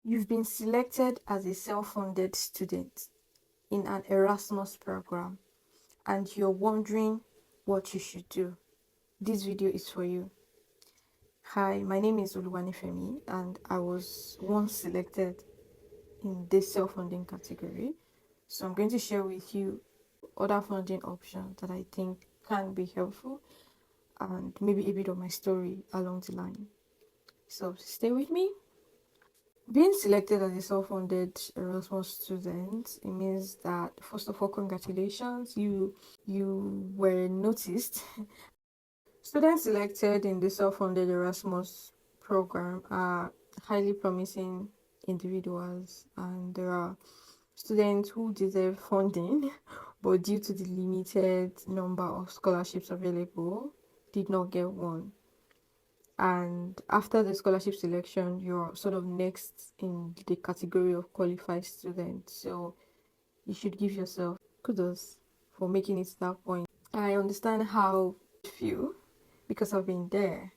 You've been selected as a self-funded student in an Erasmus program and you're wondering what you should do. This video is for you. Hi, my name is Oluwanifemi and I was once selected in this self-funding category. So I'm going to share with you other funding options that I think can be helpful and maybe a bit of my story along the line. So stay with me. Being selected as a self-funded Erasmus student, it means that first of all, congratulations, you were noticed. Students selected in the self-funded Erasmus program are highly promising individuals, and there are students who deserve funding, but due to the limited number of scholarships available, did not get one. And after the scholarship selection, you're sort of next in the category of qualified students. So you should give yourself kudos for making it to that point. I understand how you feel because I've been there,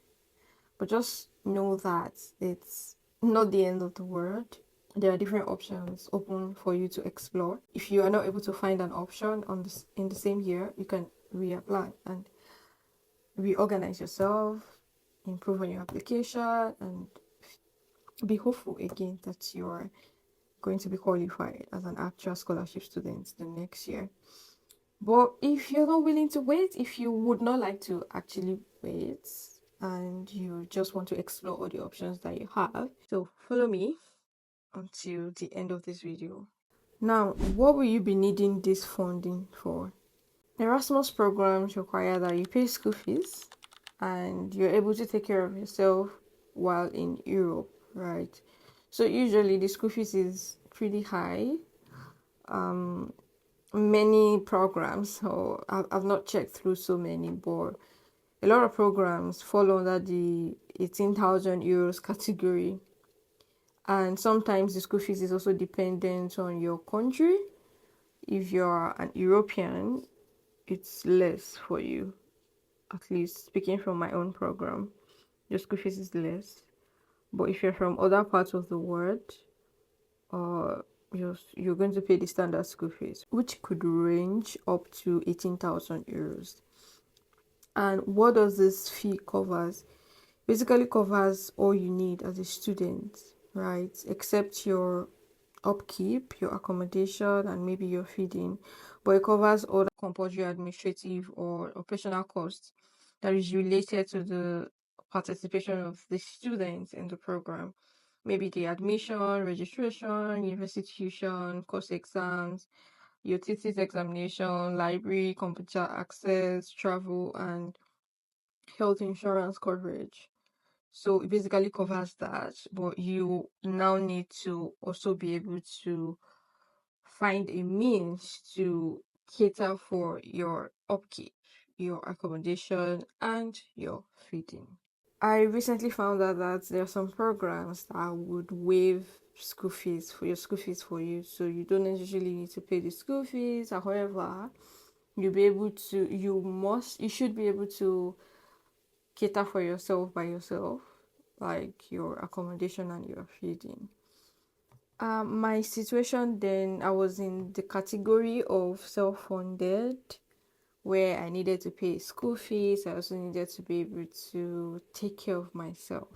but just know that it's not the end of the world. There are different options open for you to explore. If you are not able to find an option in the same year, you can reapply and reorganize yourself, improve on your application, and be hopeful again that you're going to be qualified as an actual scholarship student the next year. But if you're not willing to wait, if you would not like to actually wait and you just want to explore all the options that you have, so follow me until the end of this video. Now, what will you be needing this funding for? Erasmus programs require that you pay school fees and you're able to take care of yourself while in Europe, right? So usually the school fees is pretty high. Many programs, so I've not checked through so many, but a lot of programs fall under the 18,000 euros category. And sometimes the school fees is also dependent on your country. If you're an European, it's less for you. At least speaking from my own program, your school fees is less. But if you're from other parts of the world, you're going to pay the standard school fees, which could range up to 18,000 euros. And what does this fee covers? Basically covers all you need as a student, right? Except your upkeep, your accommodation, and maybe your feeding. But it covers all the compulsory administrative or operational costs that is related to the participation of the students in the program. Maybe the admission, registration, university tuition, course exams, your thesis examination, library, computer access, travel, and health insurance coverage. So it basically covers that, but you now need to also be able to find a means to cater for your upkeep, your accommodation, and your feeding. I recently found out that there are some programs that would waive school fees for your school fees for you, so you don't necessarily need to pay the school fees. However, you should be able to cater for yourself by yourself, like your accommodation and your feeding. My situation then, I was in the category of self-funded, where I needed to pay school fees. I also needed to be able to take care of myself.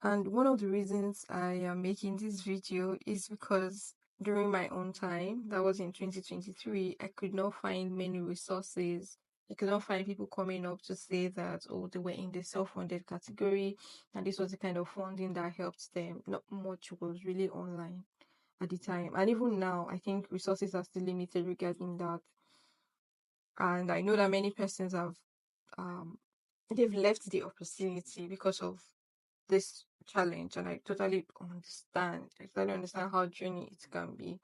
And one of the reasons I am making this video is because during my own time, that was in 2023, I could not find many resources. I could not find people coming up to say that, oh, they were in the self-funded category and this was the kind of funding that helped them. Not much was really online at the time. And even now, I think resources are still limited regarding that. And I know that many persons have they've left the opportunity because of this challenge, and I totally understand how draining it can be.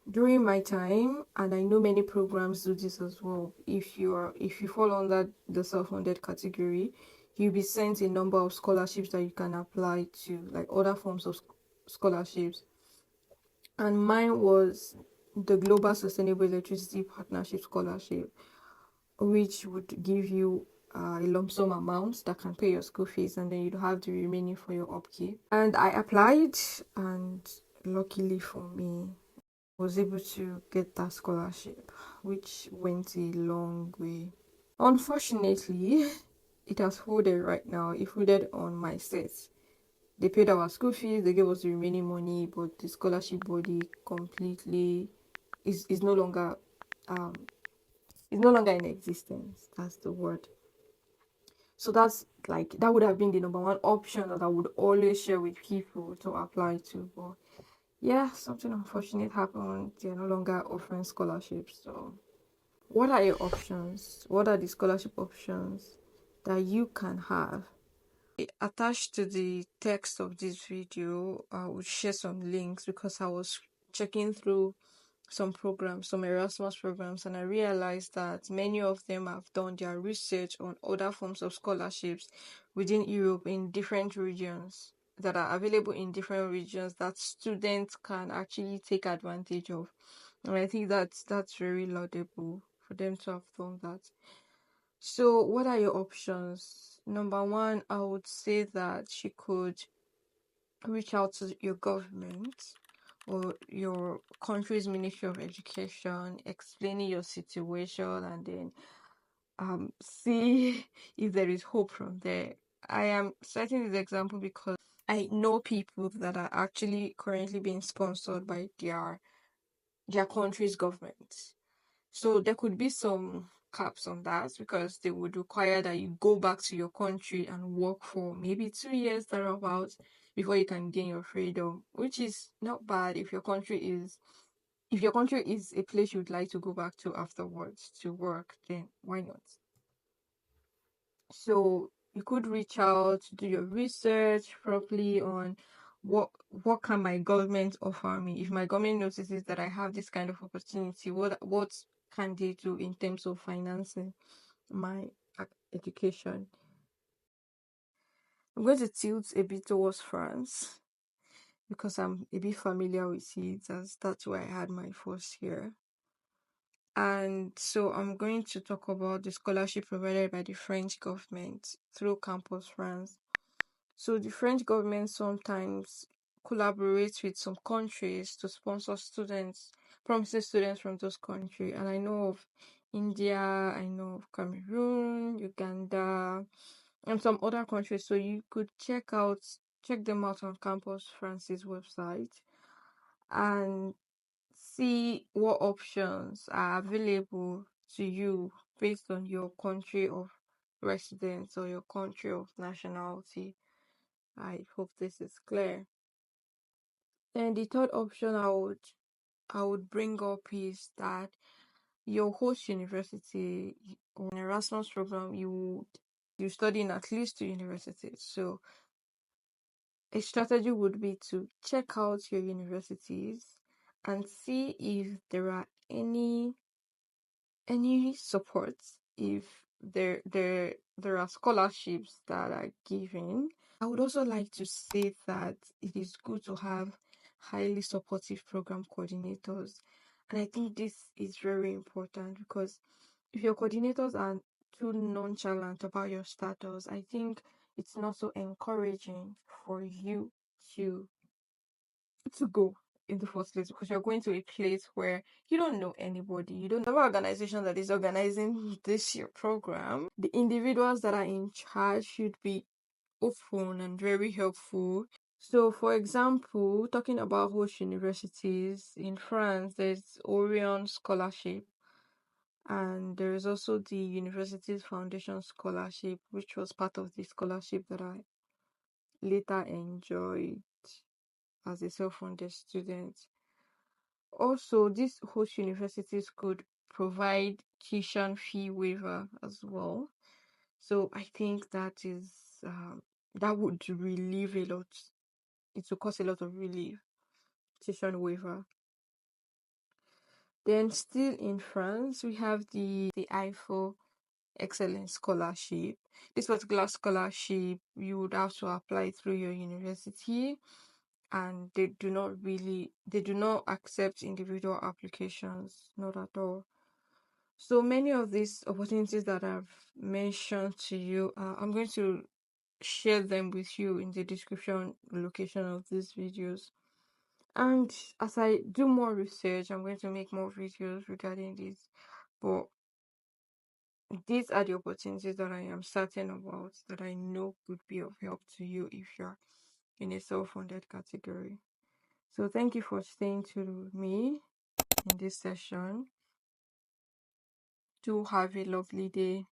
During my time, and I know many programs do this as well, if you fall under the self-funded category, you'll be sent a number of scholarships that you can apply to, like other forms of scholarships. And mine was the Global Sustainable Electricity Partnership Scholarship, which would give you a lump sum amount that can pay your school fees, and then you have the remaining for your upkeep. And I applied, and luckily for me, I was able to get that scholarship, which went a long way. Unfortunately, it has folded right now. It folded on my set. They paid our school fees, they gave us the remaining money, but the scholarship body completely is no longer um is no longer in existence. That's the word. So that's like that would have been the number one option that I would always share with people to apply to. But yeah, something unfortunate happened. They're no longer offering scholarships. So what are your options? What are the scholarship options that you can have? Attached to the text of this video, I will share some links because I was checking through some programs, some Erasmus programs, and I realized that many of them have done their research on other forms of scholarships within Europe in different regions that are available in different regions that students can actually take advantage of. And I think that's very laudable for them to have done that. So, what are your options? Number one, I would say that you could reach out to your government or your country's Ministry of Education, explaining your situation, and then see if there is hope from there. I am citing this example because I know people that are actually currently being sponsored by their country's government. So there could be some caps on that because they would require that you go back to your country and work for maybe 2 years thereabouts before you can gain your freedom, which is not bad if your country is a place you'd like to go back to afterwards to work, then why not? So you could reach out, do your research properly on what can my government offer me. If my government notices that I have this kind of opportunity, what can they do in terms of financing my education? I'm going to tilt a bit towards France because I'm a bit familiar with it, as that's where I had my first year. And so I'm going to talk about the scholarship provided by the French government through Campus France. So the French government sometimes collaborates with some countries to sponsor students, promising students from those countries. And I know of India, I know of Cameroon, Uganda, and some other countries. So you could check them out on Campus France's website and see what options are available to you based on your country of residence or your country of nationality. I hope this is clear. Then the third option I would bring up is that your host university or an Erasmus program you study in at least two universities. So a strategy would be to check out your universities and see if there are any support, if there are scholarships that are given. I would also like to say that it is good to have highly supportive program coordinators. And I think this is very important because if your coordinators are too nonchalant about your status, I think it's not so encouraging for you to go in the first place because you're going to a place where you don't know anybody. You don't have an organization that is organizing this year program. The individuals that are in charge should be open and very helpful. So, for example, talking about host universities in France, there's Orion Scholarship, and there is also the Universities Foundation Scholarship, which was part of the scholarship that I later enjoyed as a self-funded student. Also, these host universities could provide tuition fee waiver as well. So I think that would relieve a lot. It will cause a lot of relief. Tuition waiver. Then still in France, we have the IFO Excellence Scholarship. This particular scholarship, you would have to apply through your university, and they do not accept individual applications, not at all. So many of these opportunities that I've mentioned to you, I'm going to share them with you in the description location of these videos. And as I do more research, I'm going to make more videos regarding this. But these are the opportunities that I am certain about that I know could be of help to you if you're in a self-funded category. So thank you for staying to me in this session. Do have a lovely day.